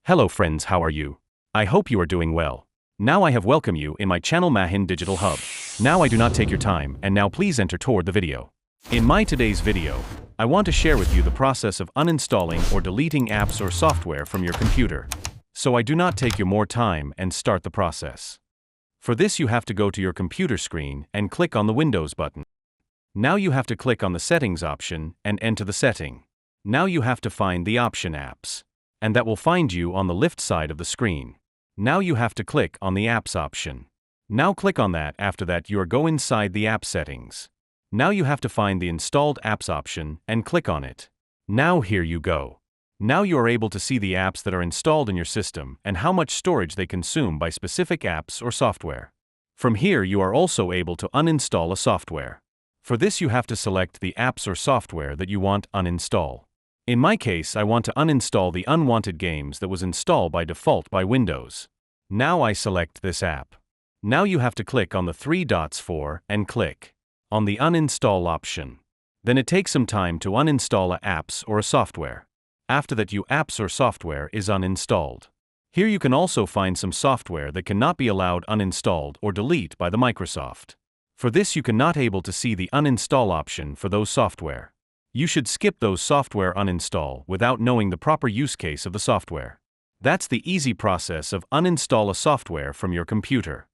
Hello friends, how are you? I hope you are doing well. Now I have welcomed you in my channel Mahin Digital Hub. Now I do not take your time, and now please enter toward the video. In my today's video, I want to share with you the process of uninstalling or deleting apps or software from your computer. So I do not take you more time and start the process. For this you have to go to your computer screen and click on the Windows button. Now you have to click on the Settings option and enter the setting. Now you have to find the option Apps, and that will find you on the left side of the screen. Now you have to click on the Apps option. Now click on that. After that you are go inside the app settings. Now you have to find the Installed Apps option and click on it. Now here you go. Now you are able to see the apps that are installed in your system and how much storage they consume by specific apps or software. From here you are also able to uninstall a software. For this you have to select the apps or software that you want uninstall. In my case, I want to uninstall the Unwanted games that was installed by default by Windows. Now I select this app. Now you have to click on the three dots for and click on the uninstall option. Then it takes some time to uninstall a apps or a software. After that your apps or software is uninstalled. Here you can also find some software that cannot be allowed uninstalled or delete by the Microsoft. For this you cannot able to see the uninstall option for those software. You should skip those software uninstall without knowing the proper use case of the software. That's the easy process of uninstall a software from your computer.